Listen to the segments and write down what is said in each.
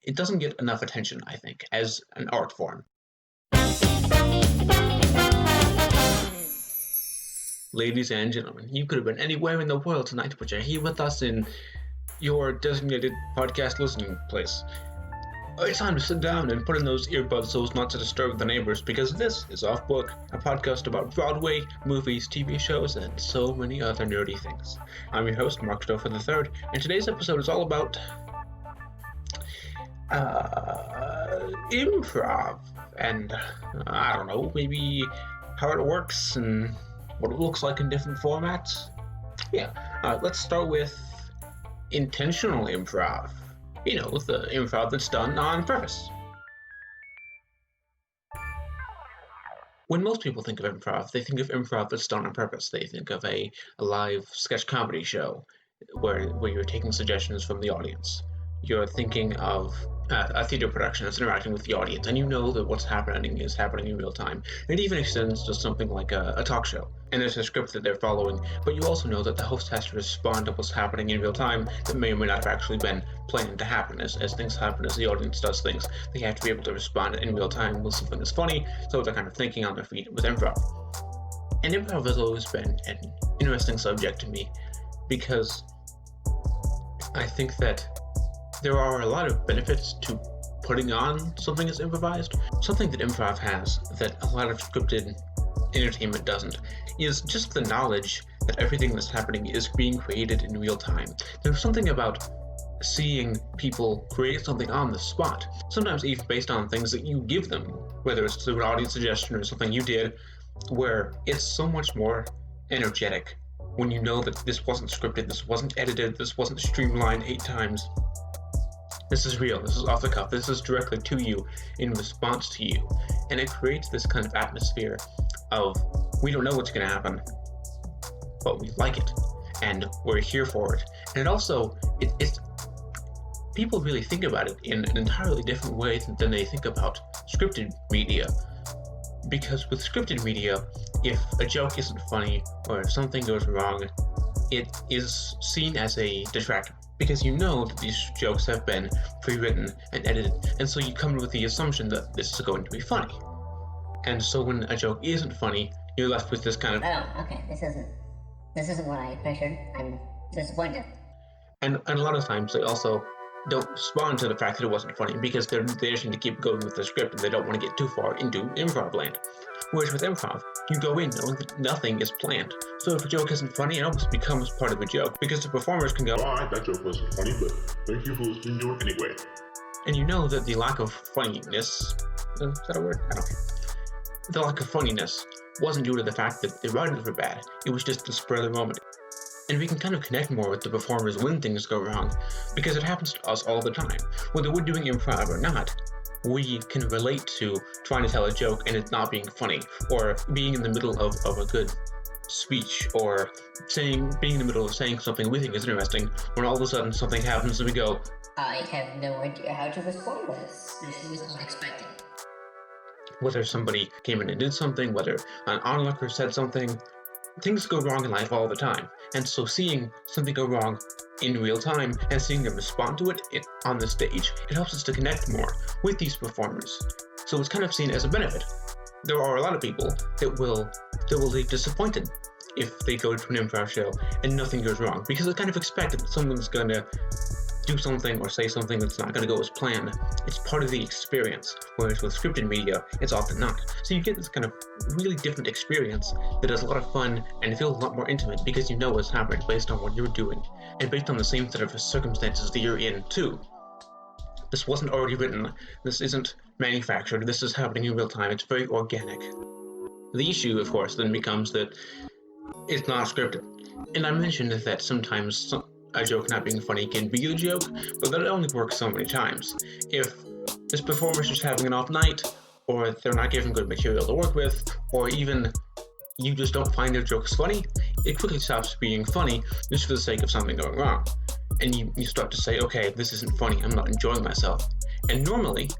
it doesn't get enough attention, I think, as an art form. Ladies and gentlemen, you could have been anywhere in the world tonight, but you're here with us in your designated podcast listening place. It's time to sit down and put in those earbuds so as not to disturb the neighbors, because this is Off Book, a podcast about Broadway, movies, TV shows, and so many other nerdy things. I'm your host, Marc Stoufer III, and today's episode is all about improv, and I don't know, maybe how it works and what it looks like in different formats. Let's start with intentional improv. You know, the improv that's done on purpose. When most people think of improv, they think of improv that's done on purpose. They think of a live sketch comedy show where you're taking suggestions from the audience. You're thinking of a theater production that's interacting with the audience, and you know that what's happening is happening in real time. It even extends to something like a talk show, and there's a script that they're following, but you also know that the host has to respond to what's happening in real time that may or may not have actually been planned to happen. As things happen, as the audience does things, they have to be able to respond in real time with something that's funny, so they're kind of thinking on their feet with improv. And improv has always been an interesting subject to me, because I think that there are a lot of benefits to putting on something that's improvised. Something that improv has that a lot of scripted entertainment doesn't is just the knowledge that everything that's happening is being created in real time. There's something about seeing people create something on the spot, sometimes even based on things that you give them, whether it's through an audience suggestion or something you did, where it's so much more energetic when you know that this wasn't scripted, this wasn't edited, this wasn't streamlined 8 times. This is real, this is off the cuff, this is directly to you, in response to you. And it creates this kind of atmosphere of, we don't know what's going to happen, but we like it, and we're here for it. And it also, it's people really think about it in an entirely different way than they think about scripted media. Because with scripted media, if a joke isn't funny, or if something goes wrong, it is seen as a detractor. Because you know that these jokes have been pre-written and edited, and so you come with the assumption that this is going to be funny. And so when a joke isn't funny, you're left with this kind of, oh, okay, this isn't what I pictured. I'm disappointed. And a lot of times they also don't respond to the fact that it wasn't funny because they just need to keep going with the script and they don't want to get too far into improv land. Whereas with improv, you go in knowing that nothing is planned. So if a joke isn't funny, it almost becomes part of a joke because the performers can go, alright, that joke wasn't funny, but thank you for listening to it anyway. And you know that the lack of funniness, is that a word? I don't know. The lack of funniness wasn't due to the fact that the writers were bad, it was just the spur of the moment. And we can kind of connect more with the performers when things go wrong, because it happens to us all the time. Whether we're doing improv or not, we can relate to trying to tell a joke and it not being funny, or being in the middle of a good speech, or being in the middle of saying something we think is interesting, when all of a sudden something happens and we go, I have no idea how to respond to this. This was unexpected. Whether somebody came in and did something, whether an onlooker said something, things go wrong in life all the time. And so seeing something go wrong in real time and seeing them respond to it on the stage, it helps us to connect more with these performers. So it's kind of seen as a benefit. There are a lot of people that will leave disappointed if they go to an improv show and nothing goes wrong, because it's kind of expected that someone's going to do something or say something that's not going to go as planned. It's part of the experience, whereas with scripted media, it's often not. So you get this kind of really different experience that is a lot of fun and feels a lot more intimate because you know what's happening based on what you're doing and based on the same set of circumstances that you're in too. This wasn't already written, this isn't manufactured, this is happening in real time, it's very organic. The issue, of course, then becomes that it's not scripted. And I mentioned that sometimes a joke not being funny can be the joke, but that only works so many times. If this performer's just having an off night, or they're not given good material to work with, or even you just don't find their jokes funny, it quickly stops being funny just for the sake of something going wrong. And you start to say, okay, this isn't funny, I'm not enjoying myself. And normally,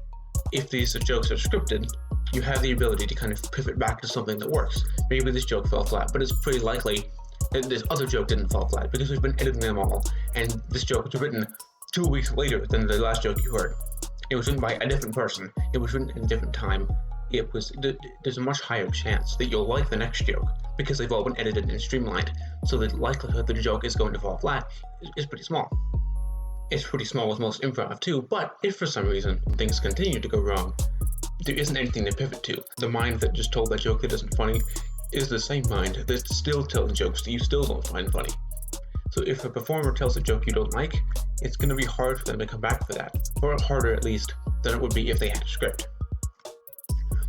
if these jokes are scripted, you have the ability to kind of pivot back to something that works. Maybe this joke fell flat, but it's pretty likely that this other joke didn't fall flat because we've been editing them all, and this joke was written 2 weeks later than the last joke you heard. it was written by a different person, it was written at a different time, there's a much higher chance that you'll like the next joke because they've all been edited and streamlined, so the likelihood that a joke is going to fall flat is pretty small. It's pretty small with most improv too, but if for some reason things continue to go wrong, there isn't anything to pivot to. The mind that just told that joke that isn't funny is the same mind that's still telling jokes that you still don't find funny. So if a performer tells a joke you don't like, it's going to be hard for them to come back for that, or harder at least than it would be if they had a script.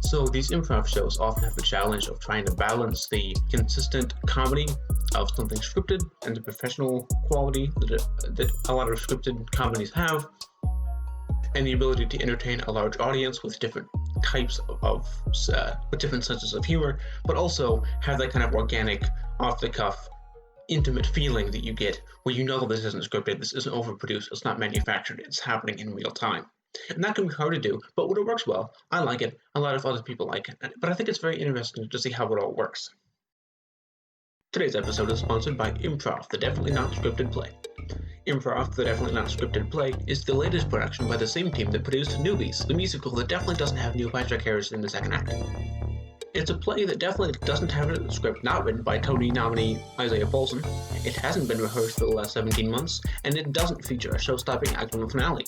So these improv shows often have the challenge of trying to balance the consistent comedy of something scripted and the professional quality that a lot of scripted comedies have, and the ability to entertain a large audience with different types with different senses of humor, but also have that kind of organic, off-the-cuff, intimate feeling that you get where you know this isn't scripted, this isn't overproduced, it's not manufactured, it's happening in real time. And that can be hard to do, but when it works well, I like it, a lot of other people like it, but I think it's very interesting to see how it all works. Today's episode is sponsored by Improv, the definitely not scripted play. Improv, the definitely not scripted play, is the latest production by the same team that produced Newbies, the musical that definitely doesn't have Neil Patrick Harris in the second act. It's a play that definitely doesn't have a script not written by Tony nominee Isaiah Paulson, it hasn't been rehearsed for the last 17 months, and it doesn't feature a show-stopping act on the finale.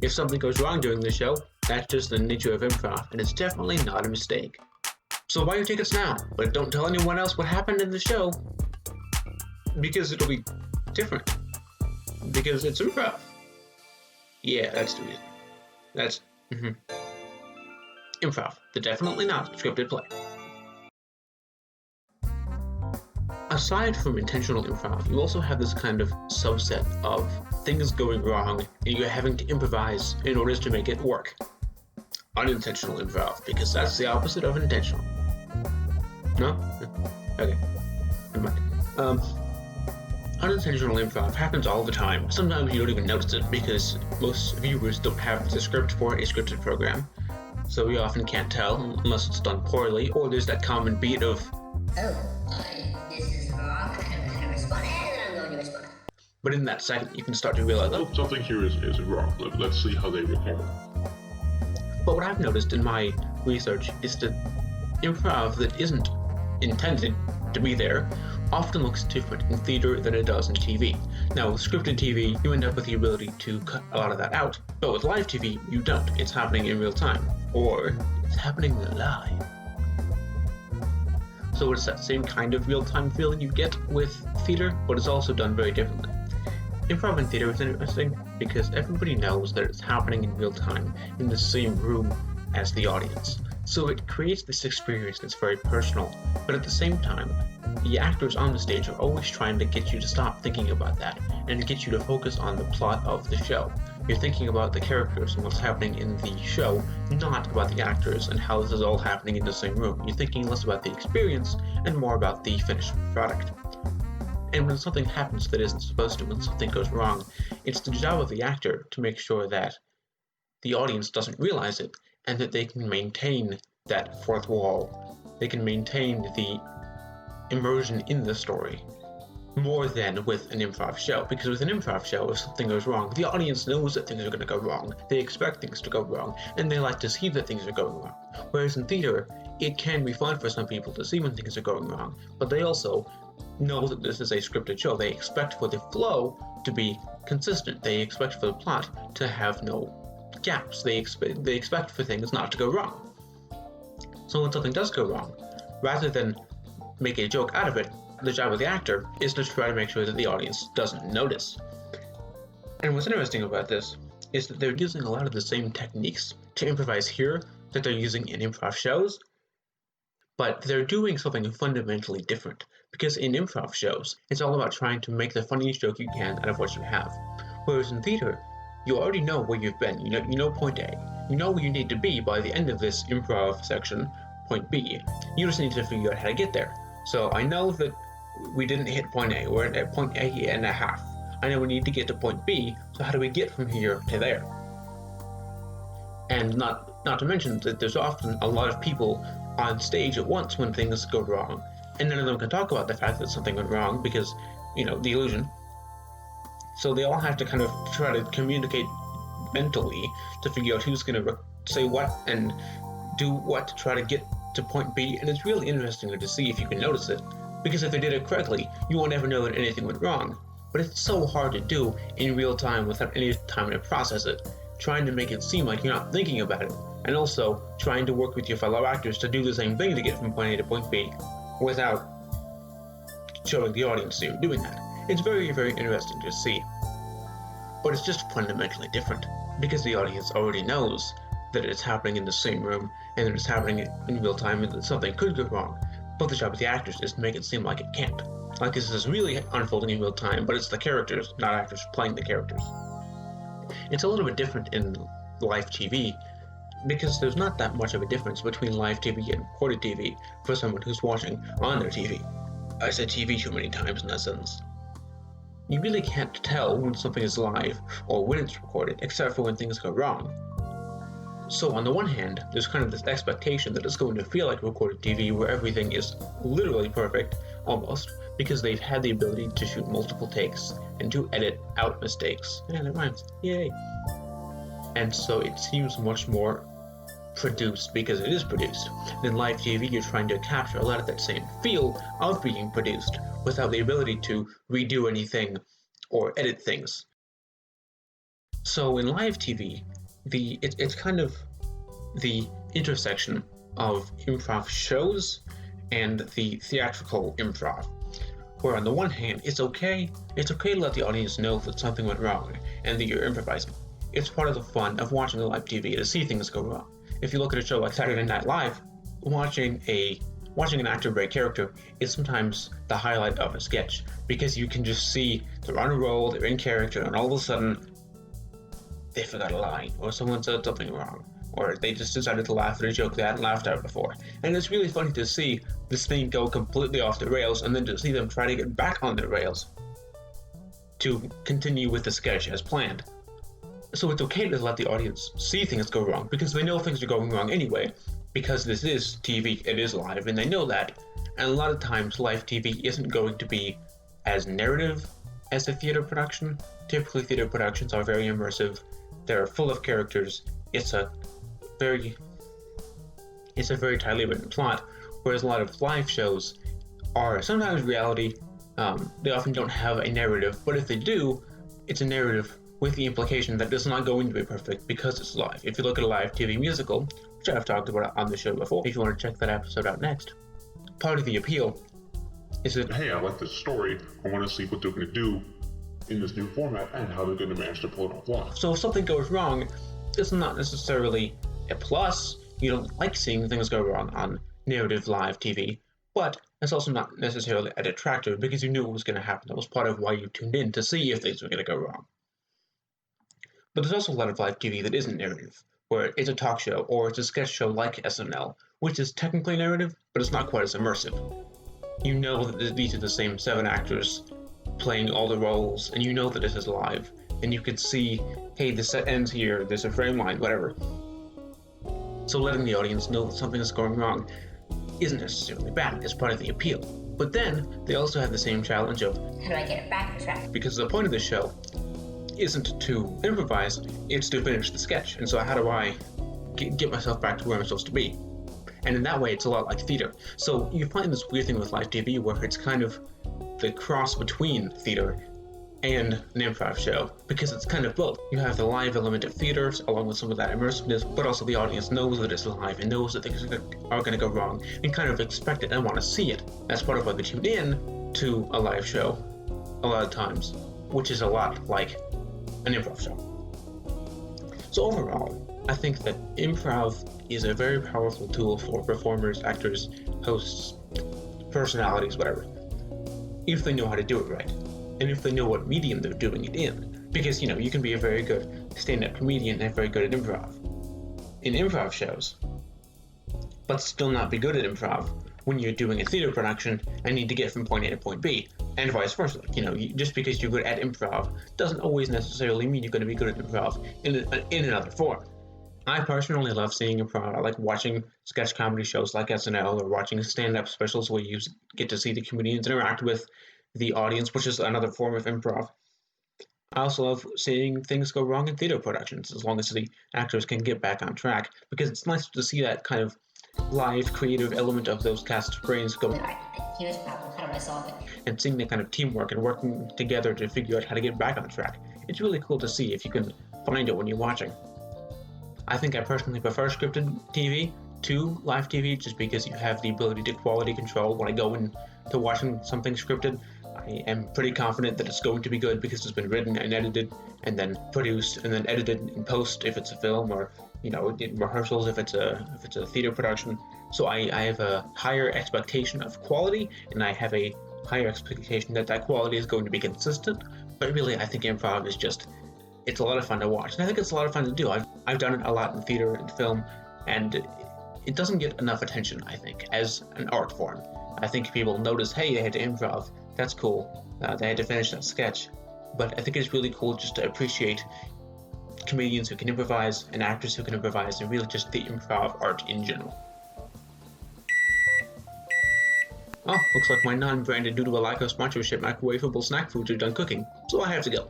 If something goes wrong during the show, that's just the nature of improv, and it's definitely not a mistake. So buy your tickets now, but don't tell anyone else what happened in the show, because it'll be different. Because it's improv. Yeah, that's the reason. Improv, the definitely not scripted play. Aside from intentional improv, you also have this kind of subset of things going wrong and you're having to improvise in order to make it work. Unintentional improv, because that's the opposite of intentional. No? Okay. Never mind. Unintentional improv happens all the time. Sometimes you don't even notice it because most viewers don't have the script for a scripted program, so we often can't tell unless it's done poorly, or there's that common beat of, this is wrong, I'm going to respond, and I'm going to respond. But in that second, you can start to realize, something here is wrong. Let's see how they recover. But what I've noticed in my research is that improv that isn't intended to be there often looks different in theater than it does in TV. Now, with scripted TV, you end up with the ability to cut a lot of that out, but with live TV, you don't. It's happening in real time, or it's happening live. So it's that same kind of real-time feeling you get with theater, but it's also done very differently. Improv in theater is interesting because everybody knows that it's happening in real time in the same room as the audience. So it creates this experience that's very personal, but at the same time, the actors on the stage are always trying to get you to stop thinking about that and get you to focus on the plot of the show. You're thinking about the characters and what's happening in the show, not about the actors and how this is all happening in the same room. You're thinking less about the experience and more about the finished product. And when something happens that isn't supposed to, when something goes wrong, it's the job of the actor to make sure that the audience doesn't realize it and that they can maintain that fourth wall. They can maintain the immersion in the story more than with an improv show, because with an improv show, if something goes wrong, the audience knows that things are going to go wrong, they expect things to go wrong, and they like to see that things are going wrong. Whereas in theater, it can be fun for some people to see when things are going wrong, but they also know that this is a scripted show. They expect for the flow to be consistent, they expect for the plot to have no gaps, they expect for things not to go wrong. So when something does go wrong, rather than make a joke out of it, the job of the actor is to try to make sure that the audience doesn't notice. And what's interesting about this is that they're using a lot of the same techniques to improvise here that they're using in improv shows, but they're doing something fundamentally different, because in improv shows, it's all about trying to make the funniest joke you can out of what you have. Whereas in theater, you already know where you've been, you know point A. You know where you need to be by the end of this improv section, point B. You just need to figure out how to get there. So I know that we didn't hit point A, we're at point A and a half. I know we need to get to point B, so how do we get from here to there? And not to mention that there's often a lot of people on stage at once when things go wrong, and none of them can talk about the fact that something went wrong because, the illusion. So they all have to kind of try to communicate mentally to figure out who's going to say what and do what to try to get to point B, and it's really interesting to see if you can notice it, because if they did it correctly, you won't ever know that anything went wrong. But it's so hard to do in real time without any time to process it, trying to make it seem like you're not thinking about it, and also trying to work with your fellow actors to do the same thing to get from point A to point B without showing the audience you're doing that. It's very, very interesting to see. But it's just fundamentally different, because the audience already knows that it's happening in the same room and that it's happening in real time and that something could go wrong. But the job of the actors is to make it seem like it can't. Like this is really unfolding in real time, but it's the characters, not actors, playing the characters. It's a little bit different in live TV, because there's not that much of a difference between live TV and recorded TV for someone who's watching on their TV. I said TV too many times in that sentence. You really can't tell when something is live or when it's recorded, except for when things go wrong. So on the one hand, there's kind of this expectation that it's going to feel like recorded TV where everything is literally perfect, almost, because they've had the ability to shoot multiple takes and to edit out mistakes. Yeah, that rhymes. Yay. And so it seems much more produced because it is produced. In live TV, you're trying to capture a lot of that same feel of being produced without the ability to redo anything or edit things. So in live TV, it's kind of the intersection of improv shows and the theatrical improv, where on the one hand, it's okay to let the audience know that something went wrong and that you're improvising. It's part of the fun of watching live TV to see things go wrong. If you look at a show like Saturday Night Live, watching an actor break character is sometimes the highlight of a sketch, because you can just see they're on a roll, they're in character, and all of a sudden they forgot a line, or someone said something wrong, or they just decided to laugh at a joke they hadn't laughed at before. And it's really funny to see this thing go completely off the rails, and then to see them try to get back on the rails to continue with the sketch as planned. So it's okay to let the audience see things go wrong, because they know things are going wrong anyway, because this is TV, it is live, and they know that. And a lot of times live TV isn't going to be as narrative as a theater production. Typically theater productions are very immersive, they're full of characters, it's a very tightly written plot, whereas a lot of live shows are sometimes reality. They often don't have a narrative, but if they do, it's a narrative with the implication that it's not going to be perfect because it's live. If you look at a live TV musical, which I've talked about on the show before, if you want to check that episode out next, part of the appeal is that, hey, I like this story, I want to see what they're going to do in this new format and how they're going to manage to pull it off live. So if something goes wrong, it's not necessarily a plus. You don't like seeing things go wrong on narrative live TV, but it's also not necessarily a detractor, because you knew it was going to happen. That was part of why you tuned in, to see if things were going to go wrong. But there's also a lot of live TV that isn't narrative, where it's a talk show or it's a sketch show like SNL, which is technically narrative, but it's not quite as immersive. You know that these are the same 7 actors playing all the roles, and you know that this is live, and you can see, hey, the set ends here, there's a frame line, whatever. So letting the audience know that something is going wrong isn't necessarily bad, it's part of the appeal. But then, they also have the same challenge of, how do I get it back on track? because the point of the show isn't to improvise, it's to finish the sketch. And so how do I get myself back to where I'm supposed to be? And in that way, it's a lot like theater. So you find this weird thing with live TV where it's kind of the cross between theater and an improv show, because it's kind of both. You have the live element of theater along with some of that immersiveness, but also the audience knows that it's live and knows that things are going to go wrong and kind of expect it and want to see it. That's part of why they tune in to a live show a lot of times, which is a lot like an improv show. So overall, I think that improv is a very powerful tool for performers, actors, hosts, personalities, whatever, if they know how to do it right, and if they know what medium they're doing it in. Because, you can be a very good stand-up comedian and very good at improv in improv shows, but still not be good at improv when you're doing a theater production and need to get from point A to point B, and vice versa. Just because you're good at improv doesn't always necessarily mean you're going to be good at improv in another form. I personally love seeing improv. I like watching sketch comedy shows like SNL, or watching stand-up specials where you get to see the comedians interact with the audience, which is another form of improv. I also love seeing things go wrong in theater productions, as long as the actors can get back on track, because it's nice to see that kind of live creative element of those cast brains going, Alright, here's a problem. How do I solve it? and seeing the kind of teamwork and working together to figure out how to get back on track. It's really cool to see if you can find it when you're watching. I think I personally prefer scripted TV to live TV, just because you have the ability to quality control. When I go into watching something scripted, I am pretty confident that it's going to be good because it's been written and edited and then produced and then edited in post if it's a film, or in rehearsals if it's a theater production. So I have a higher expectation of quality, and I have a higher expectation that quality is going to be consistent. But really, I think improv is it's a lot of fun to watch, and I think it's a lot of fun to do. I've done it a lot in theater and film, and it doesn't get enough attention, I think, as an art form. I think people notice, hey, they had to improv, that's cool, they had to finish that sketch. But I think it's really cool just to appreciate comedians who can improvise and actors who can improvise, and really just the improv art in general. Oh, looks like my non-branded due to a lack of sponsorship microwavable snack foods are done cooking, so I have to go.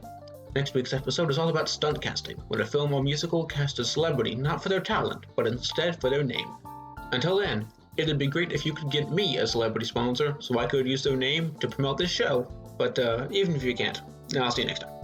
Next week's episode is all about stunt casting, when a film or musical casts a celebrity not for their talent, but instead for their name. Until then, it'd be great if you could get me a celebrity sponsor so I could use their name to promote this show, but even if you can't, I'll see you next time.